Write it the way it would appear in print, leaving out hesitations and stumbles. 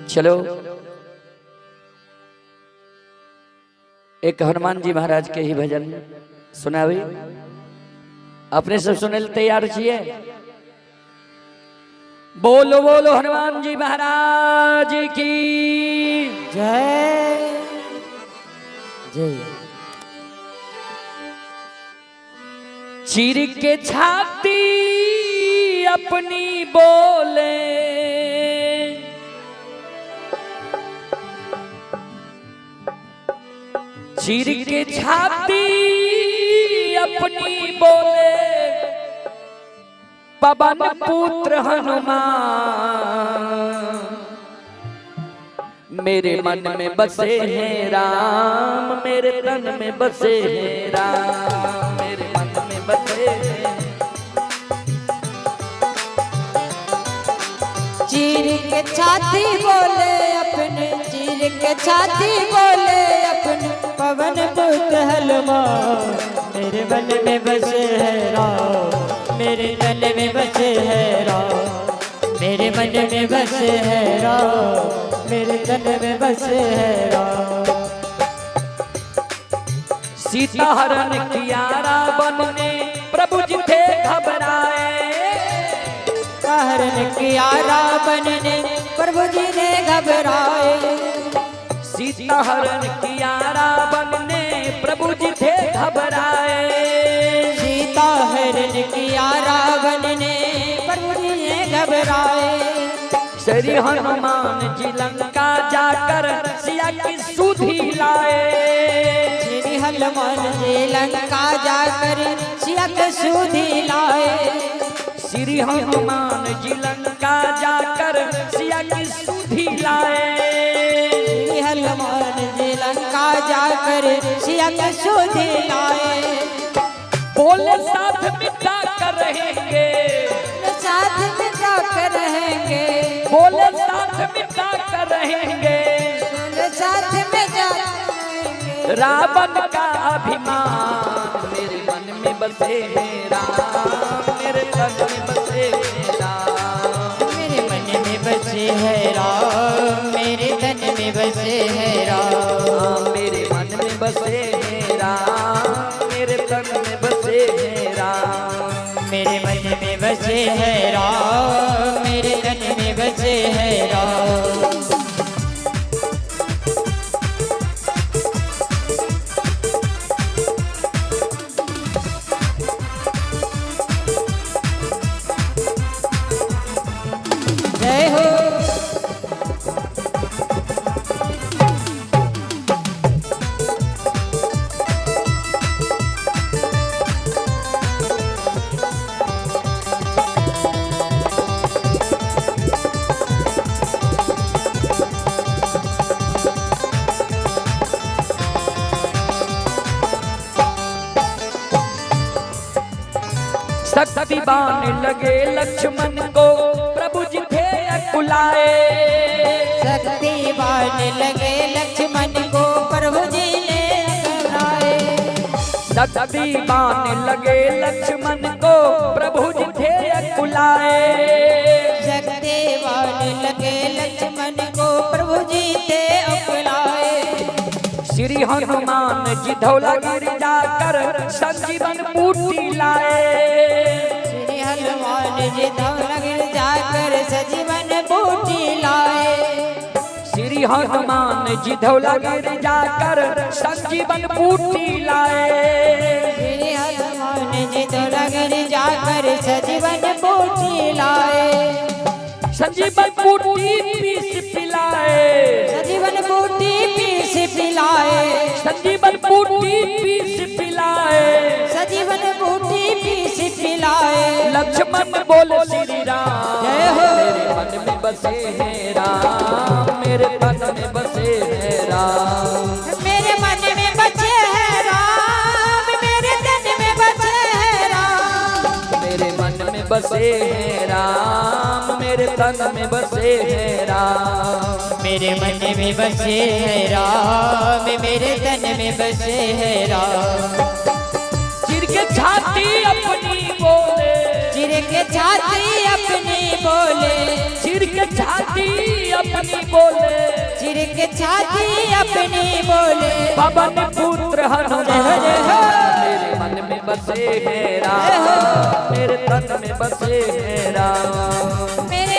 चलो एक हनुमान जी महाराज के ही भजन सुनावी। अपने सब सुने तैयार छिए? बोलो बोलो हनुमान जी महाराज की जय जय। चीर के छाती अपनी बोले, चीर के छाती अपनी बोले, पवन पुत्र हनुमान मेरे मन में बसे हैं राम, मेरे तन में बसे हैं राम, मेरे मन में बसे हैं। चीर के छाती बोले अपने, चीर के छाती बोले अपने, पवन पुत्र हनुमान मेरे मन में बसे है राम, मेरे तन में बसे है राम, मेरे मन में बसे है राम, मेरे तन में बसे है राम। सीता हरण किया रावण ने, प्रभु जी थे घबराए, हरण किया रावण ने, प्रभु जी ने घबराए। सीता हरण किया रावण ने, प्रभु जी थे घबराए, सीता हरण किया रावण ने, प्रभु जी ने घबराए। श्री हनुमान जी लंका जाकर सिया की सुधि लाए, श्री हनुमान जी लंका जाकर सिया की सुधि लाए। श्री हनुमान जी लंका जाकर सिया की सुधि लाए, श्री हनुमान जी लंका जाकर सिया की सुधि लाए। बोले साथ मिटा कर रहेंगे, साथ मिटा कर रहेंगे, बोले साथ मिटा कर रहेंगे, साथ में जाएंगे। रावण का अभिमान मेरे मन में बसे हैं राम, मेरे तन में बसे हैं राम, मेरे मन में बसे है राम, मेरे तन में बसे है राम, मेरे मन में बसे हैं राम, मेरे तन में बसे हैं राम, मेरे मन में बसे है राम, मेरे तन में बसे है राम। जय हो। शक्तिवान लगे लक्ष्मण को, प्रभु जी थे अकुलाए, शक्तिवान लगे लक्ष्मण को, प्रभु जी ने घबराए। शक्तिवान लगे लक्ष्मण को, प्रभु जी थे अकुलाए, शक्तिवान लगे लक्ष्मण को, प्रभु जी थे अकुलाए। श्री हनुमान जी धौलागिरी जाकर संजीवन बूटी लाए, श्री हनुमान जी धौलागिरी जाकर संजीवन बूटी लाए। श्री हनुमान जी धौलागिरी जाकर संजीवन बूटी लाए, श्री हनुमान जी धौलागिरी जाकर संजीवन बूटी लाए। संजीवन बूटी पीस पिलाए, संजीवन बूटी पीस पिलाए, संजीवन बूटी पीस पिलाए, संजीवन बूटी पीस पिलाए। लक्ष्मण बोले श्री राम, जय हो। मेरे मन में बसे हैं राम, मेरे तन में बसे हैं राम, मेरे मन में बचे है राम, मेरे तन में बचे है राम, मेरे मन में बसे हैं राम, मेरे तन में बसे हैं राम, मेरे मन में बसे है राम, मेरे तन में बसे है राम। चिर के छाती अपनी बोले, चिर के छाती अपनी बोले, चिर के छाती अपनी बोले, चिर के छाती अपनी बोले, पवन पुत्र हनुमान मेरे मन में बसे हैं राम, मेरे तन में बसे हैं राम। मेरे